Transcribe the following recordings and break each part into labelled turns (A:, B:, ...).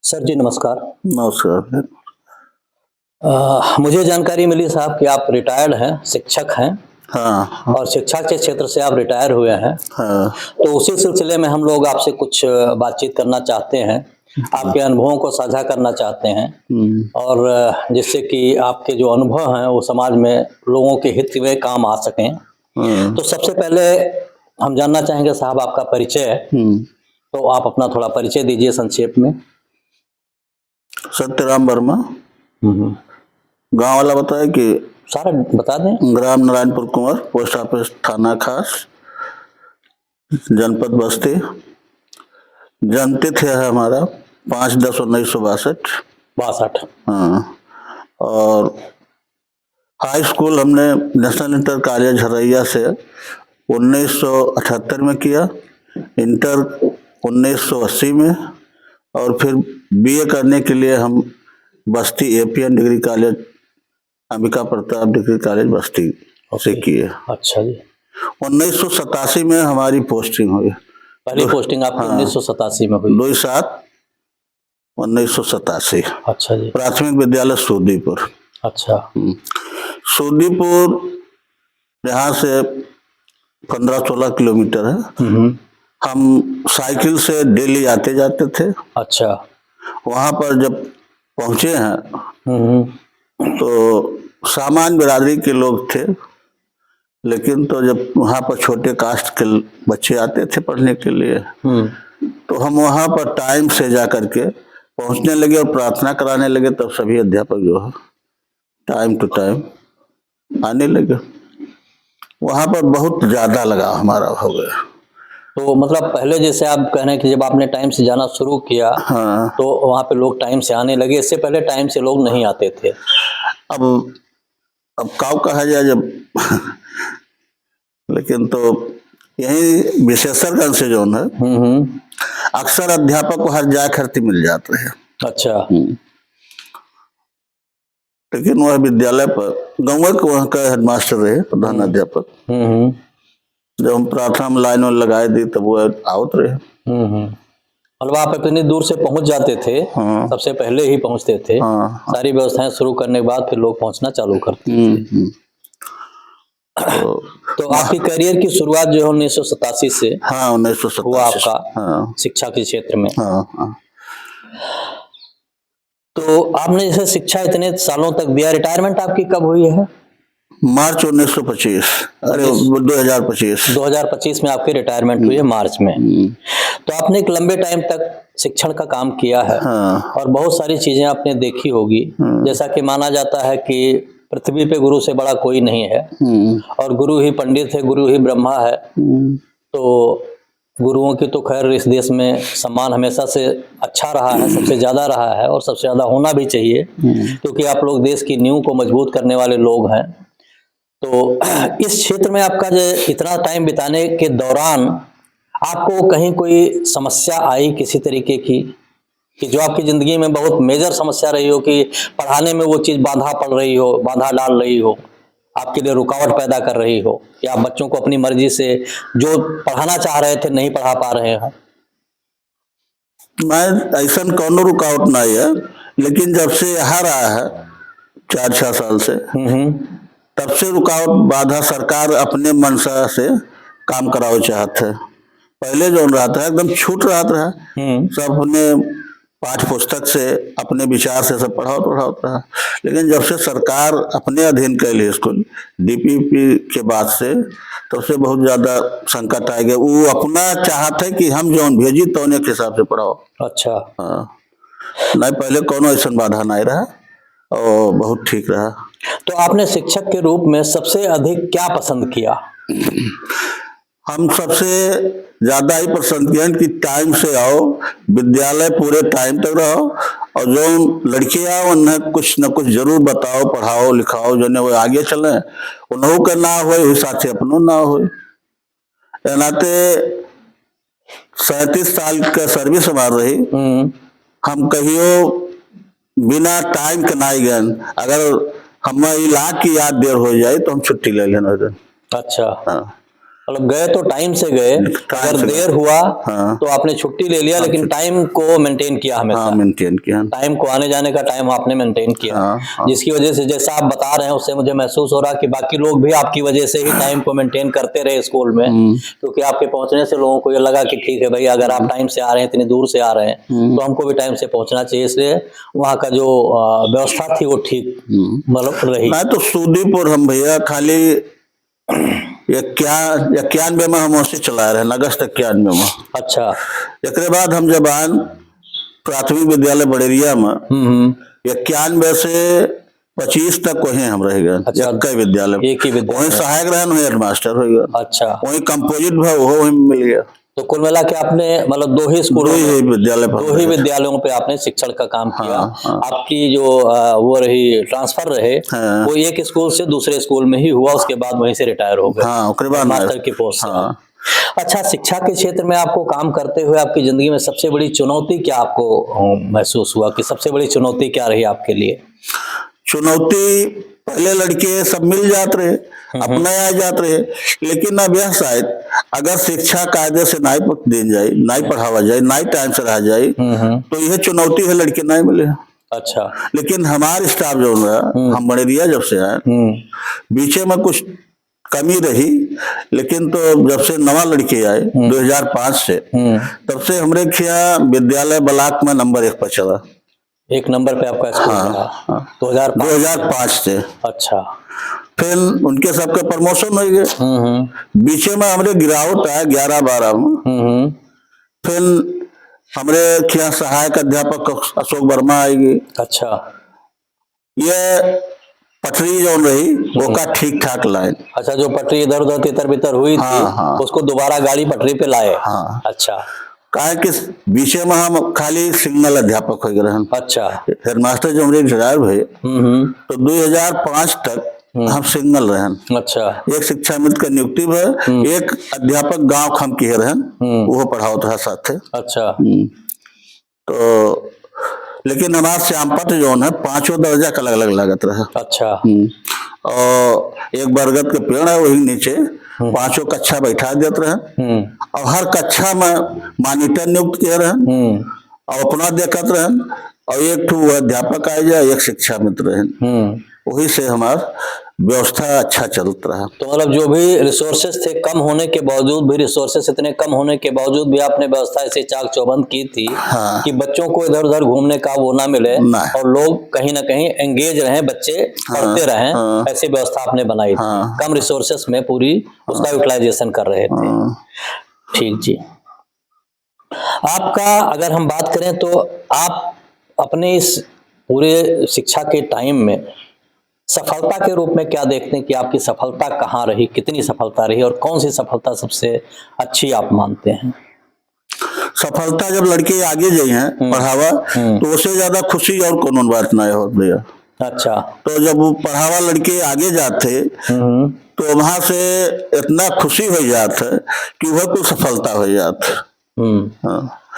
A: Sir जी नमस्कार।
B: नमस्कार।
A: मुझे जानकारी मिली साहब कि आप रिटायर्ड हैं, शिक्षक हैं
B: हाँ,
A: और शिक्षा के क्षेत्र से आप रिटायर हुए हैं।
B: हाँ,
A: तो उसी सिलसिले में हम लोग आपसे कुछ बातचीत करना चाहते हैं, आपके अनुभवों को साझा करना चाहते हैं
B: हुँ,
A: और जिससे कि आपके जो अनुभव हैं वो समाज में लोगों के हित में काम आ सकें।
B: हाँ,
A: तो सबसे पहले हम जानना चाहेंगे साहब आपका परिचय,
B: हुँ।
A: तो आप अपना थोड़ा परिचय दीजिए संक्षेप में।
B: सत्यराम वर्मा,
A: हुँ।
B: गाँव वाला बताया कि
A: सारा बता दें।
B: ग्राम नारायणपुर कुंवर, पोस्ट ऑफिस थाना खास, जनपद बस्ती। जन्मतिथि है हमारा 5/10/1962।
A: 62।
B: हाँ, और हाई स्कूल हमने नेशनल इंटर कॉलेज हरैया से 1978 में किया, इंटर 1980 में, और फिर बीए करने के लिए हम बस्ती APN degree college, Ambika Pratap degree college बस्ती से किए।
A: अच्छा जी।
B: 1987 में हमारी पोस्टिंग हुई।
A: पहली पोस्टिंग आपकी
B: हाँ,
A: 1987 में हुई।
B: 2/7/1987।
A: अच्छा जी।
B: प्राथमिक विद्यालय सूदीपुर।
A: अच्छा।
B: सूदीपुर यहाँ से 15-16 किलोमीटर है। हम साइकिल से डेली आते जाते थे।
A: अच्छा।
B: वहाँ पर जब पहुँचे हैं
A: हम्म।
B: तो सामान्य बिरादरी के लोग थे, लेकिन तो जब वहाँ पर छोटे कास्ट के बच्चे आते थे पढ़ने के लिए, तो हम वहाँ पर टाइम से जा करके पहुँचने लगे और प्रार्थना कराने लगे। तब सभी अध्यापक जो है टाइम टू टाइम आने लगे। वहाँ पर बहुत ज़्यादा लगाव हमारा हो गया।
A: तो मतलब पहले जैसे आप कह रहे हैं कि जब आपने टाइम से जाना शुरू किया,
B: हाँ,
A: तो वहाँ पे लोग टाइम से आने लगे, इससे पहले टाइम से लोग नहीं आते थे।
B: अब काव कहा जाए जब लेकिन तो यही विशेषज्ञ से जो है अक्सर अध्यापक को हर जाए खर्ची मिल जाते हैं।
A: अच्छा।
B: लेकिन वह विद्यालय पर गाँव के वहाँ का हेडमास्टर रहे, प्रधान अध्यापक। जब हम प्रार्थना में लाइन लगाए दी तब वो आवत रहे।
A: मतलब आप इतनी दूर से पहुंच जाते थे।
B: हाँ,
A: सबसे पहले ही पहुंचते थे।
B: हाँ,
A: सारी व्यवस्थाएं शुरू करने के बाद फिर लोग पहुंचना चालू करते थे। तो आपकी करियर की शुरुआत जो है 1987 से
B: हाँ, 1987
A: हुआ आपका।
B: हाँ,
A: शिक्षा के क्षेत्र में।
B: हाँ, हाँ।
A: तो आपने जैसे शिक्षा इतने सालों तक दिया, रिटायरमेंट आपकी कब हुई है?
B: मार्च 1925, अरे 2025।
A: 2025 में आपकी रिटायरमेंट हुई है, मार्च में। तो आपने एक लंबे टाइम तक शिक्षण का काम किया है।
B: हाँ,
A: और बहुत सारी चीजें आपने देखी होगी। जैसा कि माना जाता है कि पृथ्वी पे गुरु से बड़ा कोई नहीं है और गुरु ही पंडित है, गुरु ही ब्रह्मा है। तो गुरुओं की तो खैर इस देश में सम्मान हमेशा से अच्छा रहा है, सबसे ज़्यादा रहा है और सबसे ज़्यादा होना भी चाहिए, क्योंकि आप लोग देश की नींव को मजबूत करने वाले लोग हैं। तो इस क्षेत्र में आपका जो इतना टाइम बिताने के दौरान आपको कहीं कोई समस्या आई किसी तरीके की, कि जो आपकी ज़िंदगी में बहुत मेजर समस्या रही हो, कि पढ़ाने में वो चीज़ बाधा पड़ रही हो, बाधा डाल रही हो, आपके लिए रुकावट पैदा कर रही हो, या आप बच्चों को अपनी मर्जी से जो पढ़ाना चाह रहे थे नहीं पढ़ा पा रहे हो?
B: मैं ऐसा कौनो रुकावट नहीं है, लेकिन जब से यहाँ रहा है 4-6 साल से, तब से रुकावट बाधा सरकार अपने मनसा से काम करावे चाहते है। पहले जो रहा था एकदम छूट रहा था, सब अपने पाठ्य पुस्तक से अपने विचार से सब पढ़ावत रहा। लेकिन जब से सरकार अपने अधीन कैली स्कूल डीपीपी के बाद से, तब से बहुत ज्यादा संकट आ गया। वो अपना चाहत है कि हम जो भेजी तो उन्हें के हिसाब से पढ़ाओ।
A: अच्छा।
B: हाँ, नहीं पहले कोनो ऐसा बाधा नहीं रहा और बहुत ठीक रहा।
A: तो आपने शिक्षक के रूप में सबसे अधिक क्या पसंद किया?
B: हम सबसे ज्यादा ही पसंद किया कि टाइम से आओ, विद्यालय पूरे टाइम तक रहो, और जो लड़कियां उन्हें कुछ न कुछ जरूर बताओ, पढ़ाओ लिखाओ, जो वो आगे चले, उन्हों का ना हो वही साथ अपनों ना हो। नाते 37 साल का सर्विस हमार रही। हम कहियो बिना टाइम के ना गए, अगर हम इलाज की याद देर हो जाए तो हम छुट्टी ले लेना।
A: अच्छा।
B: हाँ।
A: मतलब गए तो टाइम से गए, अगर देर हुआ तो आपने छुट्टी ले लिया, लेकिन टाइम को मेंटेन किया हमेशा।
B: मेंटेन किया,
A: टाइम को, आने जाने का टाइम आपने मेंटेन किया। जिसकी वजह से जैसा आप बता रहे हैं उससे मुझे महसूस हो रहा है कि बाकी लोग भी आपकी वजह से ही टाइम को मेंटेन करते रहे स्कूल में, क्योंकि आपके पहुंचने से लोगों को ये लगा कि ठीक है भाई, अगर आप टाइम से आ रहे हैं, इतनी दूर से आ रहे हैं, तो हमको भी टाइम से पहुंचना चाहिए। इसलिए वहाँ का जो व्यवस्था थी वो ठीक मतलब रही।
B: मैं तो सूदीपुर हम भैया खाली 91 में हम वैसे चला रहे हैं, अगस्त 91 में।
A: अच्छा।
B: एक बाद हम जब आन प्राथमिक विद्यालय बड़ेरिया में 91 से 25 तक वहीं हम रह गए।
A: अच्छा,
B: एक विद्यालय,
A: एक ही विद्यालय,
B: वहीं सहायक रहन, वहीं हेडमास्टर हो गया।
A: अच्छा,
B: वहीं कंपोजिट वहीं मिल गया।
A: तो कुल मिला के आपने मतलब दो ही विद्यालयों पे आपने शिक्षण का काम किया। आपकी जो वो रही ट्रांसफर रहे, वो एक स्कूल से दूसरे स्कूल में ही हुआ, उसके बाद वहीं से रिटायर हो गए मास्टर की पोस्ट से। अच्छा, शिक्षा के क्षेत्र में आपको काम करते हुए आपकी जिंदगी में सबसे बड़ी चुनौती क्या आपको महसूस हुआ कि सबसे बड़ी चुनौती क्या रही आपके लिए?
B: चुनौती, पहले लड़के सब मिल जाते रहे, अपने आ जाते रहे, लेकिन अब यह शायद अगर शिक्षा कायदे से नहीं दी जाए, नहीं पढ़ावा जाए, नहीं टाइम से रहा जाए, तो यह चुनौती है, लड़के नहीं मिले।
A: अच्छा।
B: लेकिन हमारे स्टाफ जो है, हम बड़ेरिया जब से आए, बीचे में कुछ कमी रही, लेकिन तो जब से नवा लड़के आए 2005 से, तब से हमारे खिया विद्यालय ब्लॉक में नंबर 1 पर चला।
A: 1 नंबर पे आपका स्कूल था
B: 2005 से।
A: अच्छा।
B: फिर उनके सबके प्रमोशन हो गए। बीचे में हमारे गिरावट आया 11-12 में। फिर हमारे क्या सहायक अध्यापक अशोक वर्मा आएगी।
A: अच्छा।
B: ये पटरी जो रही वो का ठीक ठाक लाइन।
A: अच्छा, जो पटरी इधर उधर तितर बितर हुई थी, उसको दोबारा गाड़ी पटरी पे लाए। अच्छा।
B: कहा कि बीचे में हम खाली सिंगल अध्यापक हो गए।
A: अच्छा।
B: हेडमास्टर जो हमारे रिटायर हुए, तो 2005 तक हम सिंगल रहन।
A: अच्छा।
B: एक शिक्षा मित्र का नियुक्ति है, एक अध्यापक गांव खम के रहन, वो पढ़ाओ था साथ।
A: अच्छा।
B: तो लेकिन हमारा श्यामपट जो है 5 दर्जा का अलग अलग लागत रहा।
A: अच्छा।
B: और एक बरगद के पेड़ है, वही नीचे 5 कक्षा बैठा देते रहे, और हर कक्षा में मॉनिटर नियुक्त किए रहे, और अपना देखते रहे, और एक अध्यापक आ जाए, एक शिक्षा मित्र रहे, वही से हमारा व्यवस्था अच्छा चलता रहा।
A: तो मतलब जो भी रिसोर्सेस थे कम होने के बावजूद भी, रिसोर्सेस इतने कम होने के बावजूद भी आपने व्यवस्था ऐसे चाक चौबंद की थी कि बच्चों को इधर उधर घूमने का वो ना मिले, और लोग कहीं ना कहीं एंगेज रहें, बच्चे पढ़ते रहें, ऐसी व्यवस्था आपने बनाई थी। कम रिसोर्सेस में पूरी उसका यूटिलाइजेशन कर रहे थे। ठीक जी। आपका अगर हम बात करें तो आप अपने इस पूरे शिक्षा के टाइम में सफलता के रूप में क्या देखते हैं कि आपकी सफलता कहाँ रही, कितनी सफलता रही, और कौन सी सफलता सबसे अच्छी आप मानते हैं?
B: सफलता जब लड़के आगे जाए हैं पढ़ावा, तो उससे ज्यादा खुशी और कौन बात ना हो भैया। अच्छा। तो जब वो पढ़ावा लड़के आगे जाते, तो वहां से इतना खुशी हो जाता कि वह कोई सफलता हो जाता।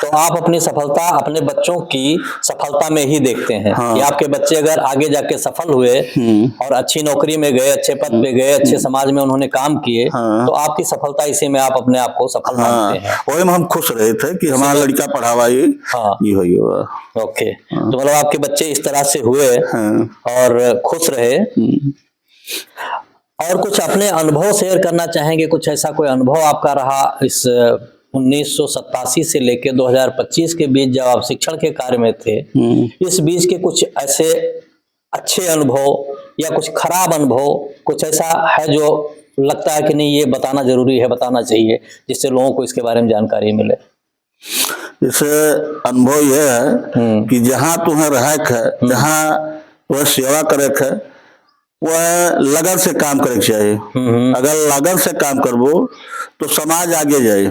A: तो आप अपनी सफलता अपने बच्चों की सफलता में ही देखते हैं कि आपके बच्चे अगर आगे जाके सफल हुए और अच्छी नौकरी में गए, अच्छे पद पे गए, अच्छे समाज में उन्होंने काम किए, तो आपकी सफलता इसी में आप अपने आप को सफल मानते हैं।
B: वही में हम खुश रहे थे कि हमारा लड़का पढ़ावा ये
A: ओके। तो मतलब आपके बच्चे इस तरह से हुए और खुश रहे। और कुछ अपने अनुभव शेयर करना चाहेंगे? कुछ ऐसा कोई अनुभव आपका रहा इस 1987 से लेकर 2025 के बीच जब आप शिक्षण के कार्य में थे, इस बीच के कुछ ऐसे अच्छे अनुभव या कुछ खराब अनुभव, कुछ ऐसा है जो लगता है कि नहीं ये बताना जरूरी है, बताना चाहिए, जिससे लोगों को इसके बारे में जानकारी मिले?
B: इसे अनुभव यह है कि जहाँ तुम्हें रह है, जहाँ वह सेवा करे है, वह लगन से काम करे चाहिए। अगर लगन से काम करबो तो समाज आगे जाए,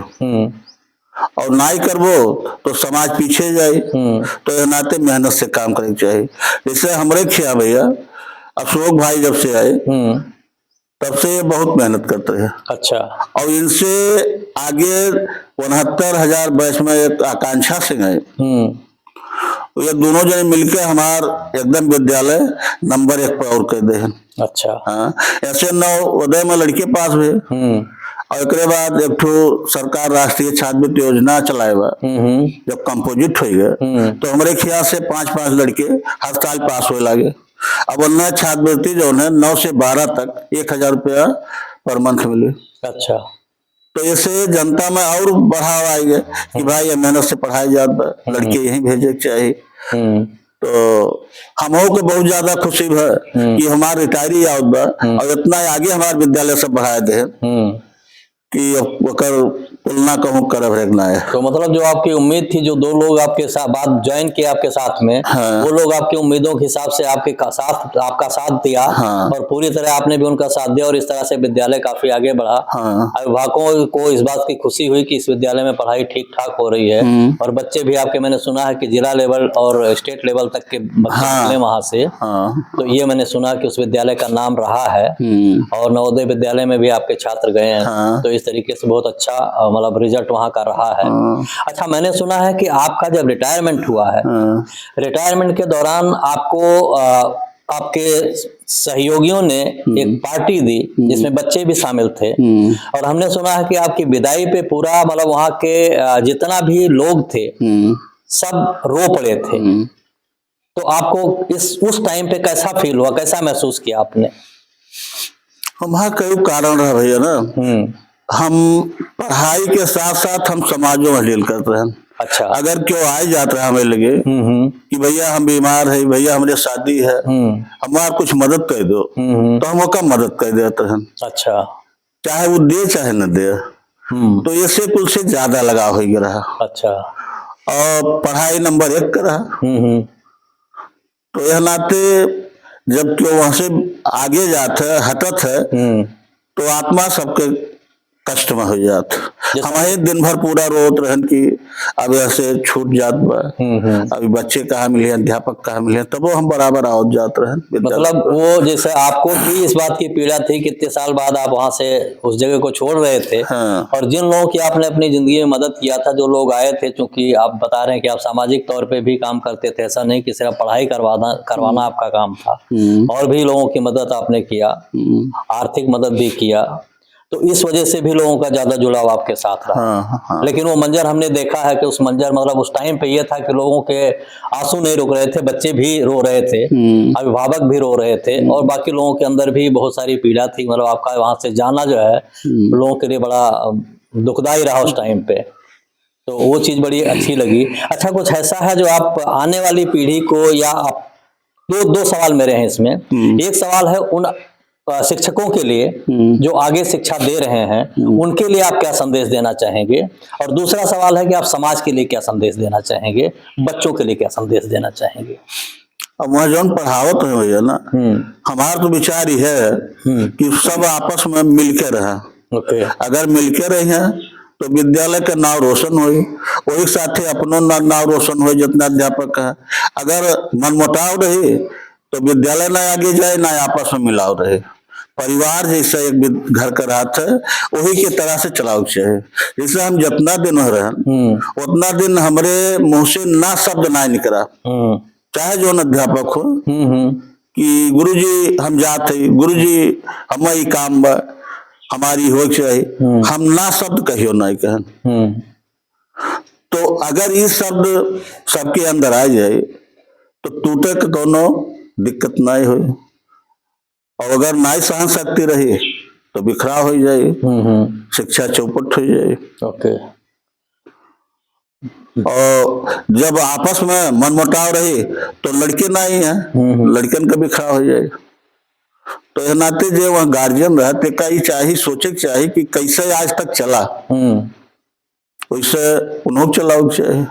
B: और नहीं करबो तो समाज पीछे जाए। तो नाते मेहनत से काम करे चाहिए। जैसे हमारे खिया भैया अशोक भाई जब से आए, तब से ये बहुत मेहनत करते हैं। अच्छा। और इनसे आगे 69,000 बैच में एक आकांक्षा सिंह है, ये दोनों जने मिलकर हमार एकदम विद्यालय नंबर 1 पर और कर दे हैं। अच्छा। हाँ, ऐसे 9 उदय में लड़के पास हुए, और एक बाद एक ठो सरकार राष्ट्रीय छात्रवृत्ति योजना चलाएगा। जब कंपोजिट हो गए तो हमारे ख्याल से 5-5 लड़के हर साल पास हो लगे। अब नया छात्रवृत्ति जो है 9 से 12 तक 1000 रुपया पर मंथ मिले।
A: अच्छा,
B: तो ऐसे जनता में और बढ़ावा आएगा कि भाई ये मेहनत से पढ़ाई जाता, लड़के यहीं भेजे चाहिए। तो हमों को बहुत ज्यादा खुशी है कि हमारे रिटायरी आवत बा और इतना आगे हमारे विद्यालय से बढ़ाए दे कि ओकर तुलना कहूँ करब ना है।
A: तो मतलब जो आपकी उम्मीद थी, जो 2 लोग आपके साथ बात ज्वाइन किए आपके साथ में,
B: हाँ।
A: वो लोग आपकी उम्मीदों के हिसाब से आपका साथ दिया।
B: हाँ।
A: और पूरी तरह आपने भी उनका साथ दिया और इस तरह से विद्यालय काफी आगे बढ़ा।
B: हाँ।
A: अभिभावकों को इस बात की खुशी हुई कि इस विद्यालय में पढ़ाई ठीक ठाक हो रही है और बच्चे भी आपके, मैंने सुना है कि जिला लेवल और स्टेट लेवल तक के बच्चे निकले वहां से। तो ये मैंने सुना कि उस विद्यालय का नाम रहा है और नवोदय विद्यालय में भी आपके छात्र गए हैं। तो इस तरीके से बहुत अच्छा मतलब रिजल्ट वहां का रहा है। अच्छा, मैंने सुना है कि आपका जब रिटायरमेंट हुआ है, रिटायरमेंट के दौरान आपको आपके सहयोगियों ने एक पार्टी दी जिसमें बच्चे भी शामिल थे और हमने सुना है कि आपकी विदाई पे पूरा मतलब वहां के जितना भी लोग थे सब रो पड़े थे। तो आपको उस टाइम पे कैसा फील हुआ, कैसा महसूस किया आपने?
B: हमारा कई कारण रहा भैया ना, हम पढ़ाई के साथ साथ हम समाजों में डील करते हैं।
A: अच्छा,
B: अगर क्यों आए जाता है हमें लगे कि भैया हम बीमार है, भैया हमारे शादी है, हमारा कुछ मदद कर दो, तो हम उसका मदद कर देते हैं। अच्छा, चाहे वो दे चाहे न दे। तो इससे कुल से ज्यादा लगाव हो गया रहा। अच्छा, और पढ़ाई नंबर 1 का रहा। तो यह नाते जब क्यों वहां से आगे जाते है, हटत है, तो आत्मा सबके कष्ट में हो जात। हमारे दिन भर पूरा रोत रहन की अब ऐसे छूट जात बा, अभी बच्चे कहाँ मिले, अध्यापक कहाँ मिले, तब वो हम बराबर आवत जात रहन।
A: मतलब वो जैसे आपको भी इस बात की पीड़ा थी कि इतने साल बाद आप वहां से उस जगह को छोड़ रहे थे। हाँ। और जिन लोगों की आपने अपनी जिंदगी में मदद किया था, जो लोग आए थे, चूंकि आप बता रहे हैं कि आप सामाजिक तौर पे भी काम करते थे, ऐसा नहीं कि सिर्फ पढ़ाई करवाना आपका काम था, और भी लोगों की मदद आपने किया, आर्थिक मदद भी किया। तो इस वजह से भी लोगों का ज्यादा जुड़ाव आपके साथ रहा। हाँ। लेकिन वो मंजर हमने देखा है कि उस मंजर मतलब उस टाइम पे ये था कि लोगों के आंसू नहीं रुक रहे थे, बच्चे भी रो रहे थे, अभिभावक भी रो रहे थे और बाकी लोगों के अंदर भी बहुत सारी पीड़ा थी। मतलब आपका वहां से जाना जो है लोगों के लिए बड़ा दुखदायी रहा उस टाइम पे। तो वो चीज बड़ी अच्छी लगी। अच्छा, कुछ ऐसा है जो आप आने वाली पीढ़ी को, या आप दो सवाल मेरे हैं इसमें। एक सवाल है उन शिक्षकों के लिए जो आगे शिक्षा दे रहे हैं, उनके लिए आप क्या संदेश देना चाहेंगे, और दूसरा सवाल है कि आप समाज के लिए क्या संदेश देना चाहेंगे, बच्चों के लिए क्या संदेश देना चाहेंगे?
B: अब वह जो पढ़ावत है भैया ना, हमारा तो विचार ही है कि सब आपस में मिलकर रहे। अगर मिलकर रहे हैं तो विद्यालय का नाम रोशन हो, वही साथ अपनों नाम रोशन हो जितना अध्यापक है। अगर मनमुटाव रहे तो विद्यालय ना आगे जाए, ना आपस में मिलाव रहे। परिवार जैसा एक घर का रात है, वही की तरह से चलाओ चाहिए। जैसे हम जितना दिन हो रहे उतना दिन हमारे मुंह से ना शब्द ना निकला, चाहे जो अध्यापक हो, कि गुरुजी हम जाते, गुरुजी हम ही काम हमारी हो चाहिए, हम ना शब्द कहियो नहीं कहन। तो अगर ये शब्द सबके अंदर आ जाए तो टूटे के कोनो दिक्कत नहीं हो, और अगर नाई सहन शक्ति रही तो बिखराव हो जाए, शिक्षा चौपट हो जाए। ओके। और जब आपस में मनमुटाव रही तो लड़के नहीं है, लड़कन का बिखराव हो जाए। तो यह नाते जो वह गार्जियन रहते का ही चाहिए, सोचे चाहिए कि कैसे आज तक चला, वैसे उन्होंने चलाओ चाहिए।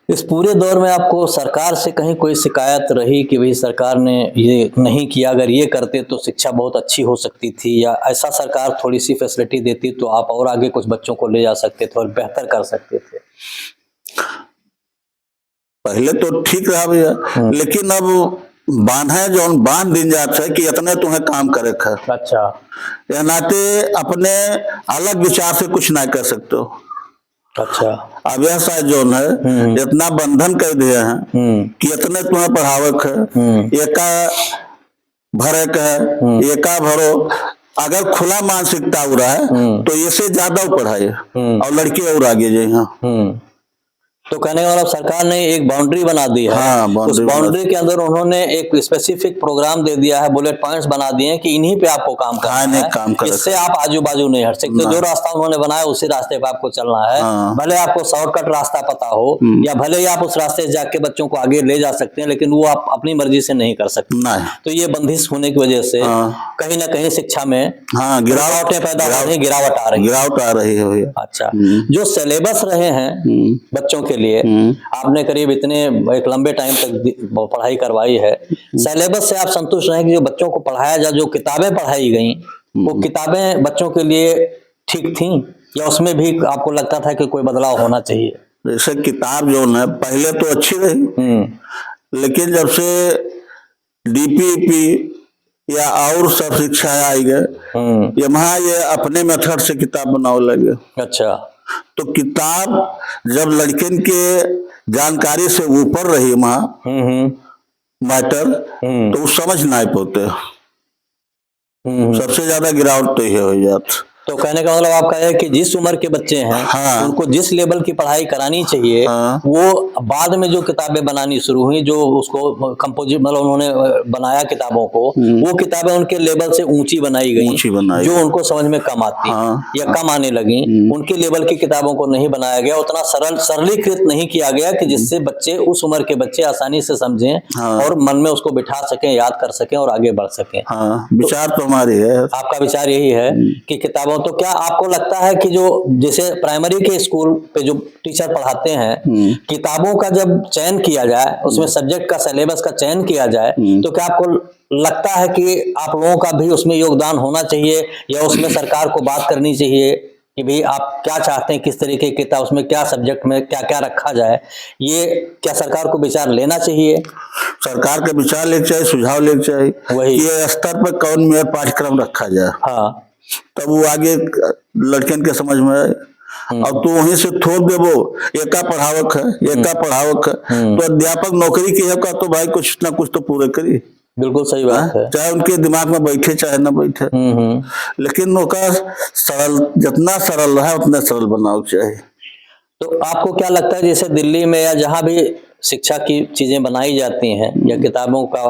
A: इस पूरे दौर में आपको सरकार से कहीं कोई शिकायत रही कि भाई सरकार ने ये नहीं किया, अगर ये करते तो शिक्षा बहुत अच्छी हो सकती थी, या ऐसा सरकार थोड़ी सी फैसिलिटी देती तो आप और आगे कुछ बच्चों को ले जा सकते थे और बेहतर कर सकते थे?
B: पहले तो ठीक रहा भैया, लेकिन अब बांध है जो बांध दिन जाता है कि इतने तुम्हें काम करे है। अच्छा, या नाते अपने अलग विचार से कुछ ना कर सकते हो। अच्छा, अब ऐसा जो है इतना बंधन कर दिए हैं कि इतने तुम्हें पढ़ावक है, एका भरे का है, एका भरो, अगर खुला मानसिकता हो रहा है तो इससे ज्यादा पढ़ाई और लड़के और आगे जाए। हाँ,
A: तो कहने का मतलब सरकार ने एक बाउंड्री बना दी है।
B: हाँ,
A: उस बाउंड्री के अंदर उन्होंने एक स्पेसिफिक प्रोग्राम दे दिया है, बुलेट पॉइंट्स बना दिए हैं कि इन्हीं पे आपको काम करना है, इससे आप आजू बाजू नहीं हट सकते। जो रास्ता उन्होंने बनाया उसी रास्ते पे आपको चलना है। भले आपको शॉर्टकट रास्ता पता हो या भले ही आप उस रास्ते से जाके बच्चों को आगे ले जा सकते हैं, लेकिन वो आप अपनी मर्जी से नहीं कर सकते। तो ये बंदिश होने की वजह से कहीं ना कहीं शिक्षा में गिरावटें पैदा हो रही, गिरावट आ रही है। अच्छा, जो सिलेबस रहे हैं बच्चों के लिए, आपने करीब इतने एक लंबे टाइम तक पढ़ाई करवाई है, सिलेबस से आप संतुष्ट हैं कि जो बच्चों को पढ़ाया जा, जो किताबें पढ़ाई गई वो किताबें बच्चों के लिए ठीक थी या उसमें भी आपको लगता था कि कोई बदलाव होना चाहिए?
B: जैसे किताब जो है पहले तो अच्छी रही, लेकिन जब से डीपीपी या और सब शिक्षा आई गए, ये अपने मेथड से किताब बनाने लगे। अच्छा, तो किताब जब लड़कन के जानकारी से ऊपर रही वहां मैटर, तो वो समझ नहीं पाते। सबसे ज्यादा गिरावट तो ये हो जाती। तो कहने का मतलब आपका है कि जिस उम्र के बच्चे हैं उनको जिस लेवल की पढ़ाई करानी चाहिए वो बाद में जो किताबें बनानी शुरू हुई, जो उसको कंपोजिट मतलब उन्होंने बनाया किताबों को, वो किताबें उनके लेवल से ऊंची बनाई गई, जो उनको समझ में कम आती या कम आने लगी। उनके लेवल की किताबों को नहीं बनाया गया, उतना सरलीकृत नहीं किया गया कि जिससे बच्चे, उस उम्र के बच्चे आसानी से समझें और मन में उसको बिठा सकें, याद कर सकें और आगे बढ़ सकें। विचार तो हमारी है। आपका विचार यही है कि किताबों, तो क्या आपको लगता है कि जो जैसे प्राइमरी के स्कूल पे जो टीचर पढ़ाते हैं, किताबों का जब चयन किया जाए, उसमें सब्जेक्ट का सिलेबस का चयन किया जाए, तो क्या आपको लगता है कि आप लोगों का भी उसमें योगदान होना चाहिए या उसमें सरकार को बात करनी चाहिए कि भाई आप क्या चाहते हैं, किस तरीके की किताब, उसमें क्या सब्जेक्ट में क्या क्या रखा जाए? ये क्या सरकार को विचार लेना चाहिए? सरकार का विचार लेना चाहिए, सुझाव लेना चाहिए, वही ये स्तर पर कौन में पाठ्यक्रम रखा जाए। हाँ, तब वो आगे लड़कन के समझ में आए। अब तो वहीं से थोप दे, वो एका पढ़ावक है, तो अध्यापक नौकरी की है का, तो भाई कुछ ना कुछ तो पूरे करी। बिल्कुल सही बात है, चाहे उनके दिमाग में बैठे चाहे ना बैठे, लेकिन उनका सरल, जितना सरल रहा उतना सरल बनाना चाहिए। तो आपको क्या लगता है, जैसे दिल्ली में या जहाँ भी शिक्षा की चीजें बनाई जाती हैं या किताबों का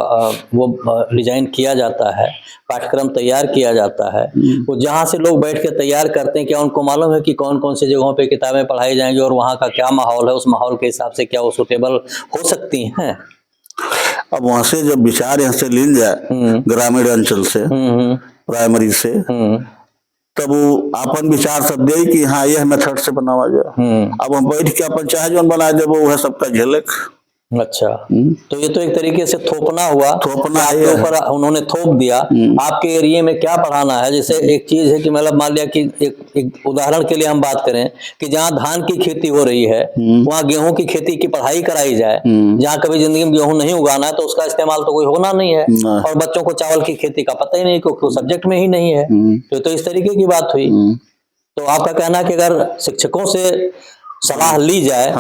B: वो डिजाइन किया जाता है, पाठ्यक्रम तैयार किया जाता है, वो जहाँ से लोग बैठ के तैयार करते हैं, क्या उनको मालूम है कि कौन कौन सी जगहों पे किताबें पढ़ाई जाएंगी और वहाँ का क्या माहौल है, उस माहौल के हिसाब से क्या वो सूटेबल हो सकती हैं? अब वहां से जब विचार यहाँ से लीन जाए ग्रामीण अंचल से, प्राइमरी से, तब वो अपन विचार सब दे कि हाँ यह मेथड से बनावा जाए। अब हम बैठ के अपन चाहे जो बना दे वो है सबका झलक। अच्छा, तो ये तो एक तरीके से थोपना हुआ, थोपना आपके ऊपर उन्होंने थोप दिया। आपके एरिया में क्या पढ़ाना है? जैसे एक चीज है कि मतलब मान लिया कि एक उदाहरण के लिए हम बात करें कि जहाँ धान की खेती हो रही है वहाँ गेहूं की खेती की पढ़ाई कराई जाए। जहाँ कभी जिंदगी में गेहूं नहीं उगाना है तो उसका इस्तेमाल तो कोई होना नहीं है, और बच्चों को चावल की खेती का पता ही नहीं क्योंकि सब्जेक्ट में ही नहीं है। तो इस तरीके की बात हुई। तो आपका कहना है कि अगर शिक्षकों से सलाह ली जाए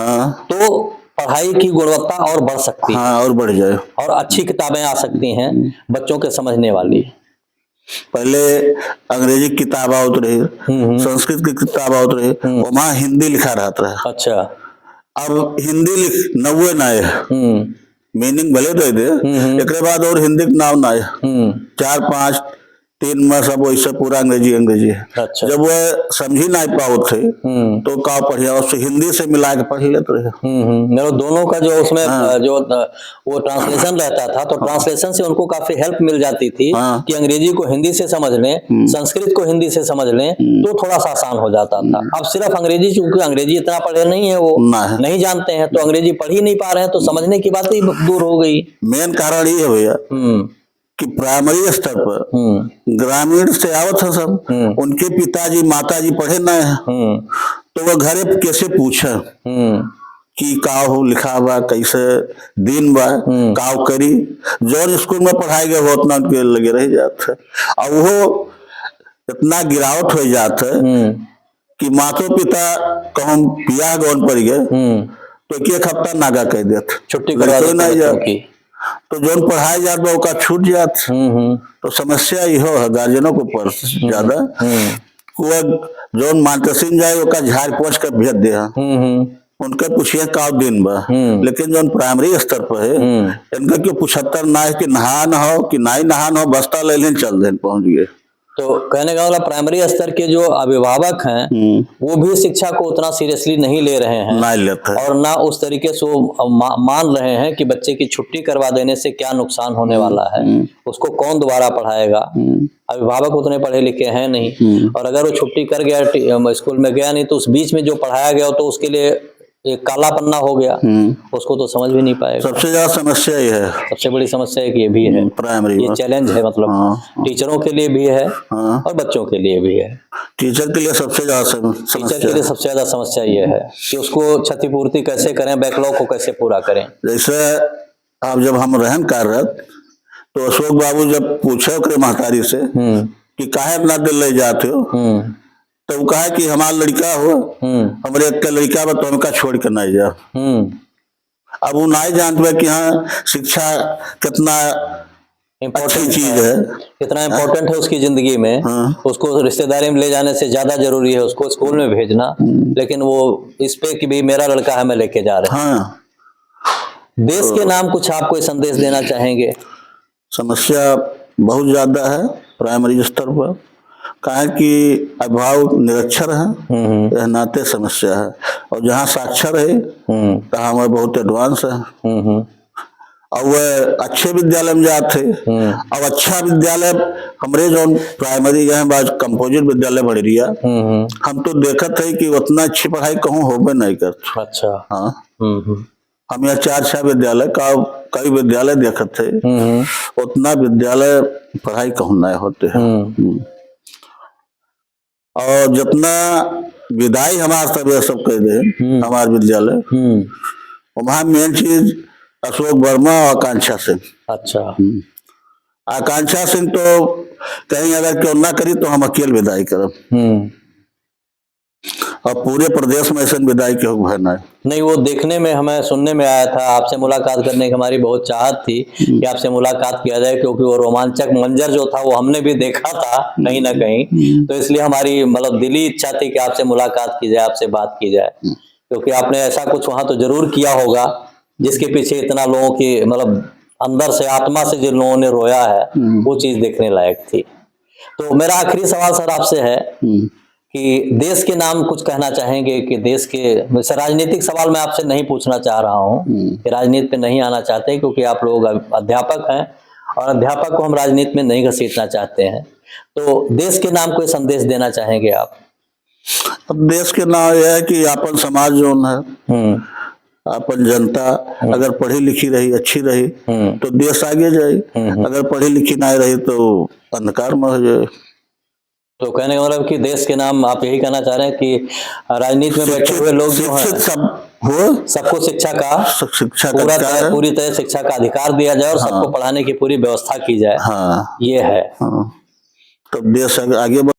B: तो पढ़ाई की गुणवत्ता और बढ़ सकती है, और बढ़ जाए, और अच्छी किताबें आ सकती हैं बच्चों के समझने वाली। पहले अंग्रेजी किताब आउत रही, संस्कृत की किताब आउत रही, वहां हिंदी लिखा रहता है। अच्छा, अब हिंदी लिख नव्वे ना है, मीनिंग भले दे दे, एक बाद और हिंदी के नाम ना है, 4 5 3 में सब वैसे पूरा अंग्रेजी है। अच्छा, जब वह समझी नहीं पाओ थे तो का पढ़िया उससे हिंदी से मिला के पढ़ लेते रहे। दोनों का जो उसमें जो वो ट्रांसलेशन रहता था, तो ट्रांसलेशन से उनको काफी हेल्प मिल जाती थी कि अंग्रेजी को हिंदी से समझ लें, संस्कृत को हिंदी से समझ लें, तो थोड़ा सा आसान हो जाता था। अब सिर्फ अंग्रेजी, चूंकि अंग्रेजी इतना पढ़े नहीं है, वो नहीं जानते हैं, तो अंग्रेजी पढ़ ही नहीं पा रहे हैं, तो समझने की बात ही दूर हो गई। मेन कारण ये है भैया कि प्राइमरी स्तर पर ग्रामीण से आवत है सब, उनके पिताजी माताजी पढ़े न है, तो वह घरे कैसे पूछे कि का हो लिखा बा, कैसे दिन बा, काव करी, जो स्कूल में पढ़ाई गए हो उतना उनके लगे रह जाते, और वो इतना गिरावट हो जाता है कि मातो पिता कहूँ पिया गौन पड़ गए तो एक हफ्ता नागा कह देते, छुट्टी करवा नहीं जाती। तो जो पढ़ाई जात बा ओका छूट जात। तो समस्या इहो है गार्जियनों को पर ज्यादा वो जो मानते सिंह जाए ओका झाड़ पोछ कर भेज दे उनका पूछिए का दिन बा। लेकिन जो प्राइमरी स्तर पर है इनका क्यों 75 ना है कि नहान हो कि नहीं नहान हो बस्ता ले लें चल दें पहुंच गए।
A: तो कहने का मतलब प्राइमरी स्तर के जो अभिभावक हैं वो भी शिक्षा को उतना सीरियसली नहीं ले रहे हैं,
B: नहीं लेते
A: और ना उस तरीके से वो मान रहे हैं कि बच्चे की छुट्टी करवा देने से क्या नुकसान होने वाला है, उसको कौन दोबारा पढ़ाएगा। अभिभावक उतने पढ़े लिखे हैं नहीं, और अगर वो छुट्टी कर गया स्कूल में गया नहीं तो उस बीच में जो पढ़ाया गया तो उसके लिए एक काला पन्ना हो गया, उसको तो समझ भी नहीं पाएगा।
B: सबसे ज्यादा समस्या ये है,
A: सबसे बड़ी समस्या है कि ये भी है
B: प्राइमरी,
A: ये चैलेंज है मतलब टीचरों के लिए भी है और बच्चों के लिए भी है।
B: टीचर के लिए सबसे ज्यादा
A: टीचर के लिए सबसे ज्यादा समस्या ये है कि उसको क्षतिपूर्ति कैसे करें, बैकलॉग को कैसे पूरा करें।
B: जैसे आप जब हम रहन कार्यरत तो अशोक बाबू जब पूछे ओकरे महतारी से कि काहे अपना दिल ले जाते हो, तो वो कहा कि हमारा लड़का हो हमारे एक लड़का बा तो हमका छोड़ के नहीं जा। अब वो नहीं जानते कि हाँ शिक्षा कितना अच्छी चीज है,
A: कितना इम्पोर्टेंट है उसकी जिंदगी में। उसको रिश्तेदारी में ले जाने से ज्यादा जरूरी है उसको स्कूल में भेजना, लेकिन वो इस पे कि भी मेरा लड़का है मैं लेके जा रहा हूँ। देश के नाम कुछ आप कोई संदेश देना चाहेंगे?
B: समस्या बहुत ज्यादा है प्राइमरी स्तर पर, कहा कि अभिभावक निरक्षर है यह नाते समस्या है, और जहाँ साक्षर है तहाँ हमें बहुत एडवांस है। और वह अच्छे विद्यालय में जाते अब अच्छा विद्यालय हमारे जो प्राइमरी गए बाद कंपोजिट विद्यालय बढ़ रिया हम तो देखते है कि उतना अच्छी पढ़ाई कहूँ होबे नहीं करते।
A: अच्छा
B: हाँ हम यहाँ 4-6 विद्यालय का कई विद्यालय देखते उतना विद्यालय पढ़ाई कहूँ नहीं होते हैं। और जितना विदाई हमारे सब कह दे हमारे विद्यालय वहाँ मेन चीज अशोक वर्मा और आकांक्षा सिंह।
A: अच्छा
B: आकांक्षा सिंह तो कहीं अगर क्यों ना करी तो हम अकेले विदाई करब, और पूरे प्रदेश में ऐसा विदाई के हो
A: नहीं। वो देखने में हमें सुनने में आया था, आपसे मुलाकात करने की हमारी बहुत चाहत थी कि आपसे मुलाकात किया जाए, क्योंकि वो रोमांचक मंजर जो था वो हमने भी देखा था कहीं ना कहीं, तो इसलिए हमारी मतलब दिली इच्छा थी कि आपसे मुलाकात की जाए, आपसे बात की जाए, क्योंकि आपने ऐसा कुछ वहां तो जरूर किया होगा जिसके पीछे इतना लोगों की मतलब अंदर से आत्मा से जिन लोगों ने रोया है वो चीज देखने लायक थी। तो मेरा आखिरी सवाल सर आपसे है कि देश के नाम कुछ कहना चाहेंगे कि देश के, राजनीतिक सवाल मैं आपसे नहीं पूछना चाह रहा हूँ कि राजनीति पे नहीं आना चाहते, क्योंकि आप लोग अध्यापक हैं और अध्यापक को हम राजनीति में नहीं घसीटना चाहते हैं। तो देश के नाम कोई संदेश देना चाहेंगे आप?
B: अब देश के नाम यह है कि अपन समाज जो है अपन जनता अगर पढ़ी लिखी रही अच्छी रही तो देश आगे जाए, अगर पढ़ी लिखी नहीं रही तो अंधकार में हो जाए।
A: तो कहने का मतलब कि देश के नाम आप यही कहना चाह रहे हैं कि राजनीति में बैठे हुए लोग जो हैं सबको शिक्षा का पूरी तरह शिक्षा का अधिकार दिया जाए और सबको पढ़ाने की पूरी व्यवस्था की जाए। ये है
B: तो देश आगे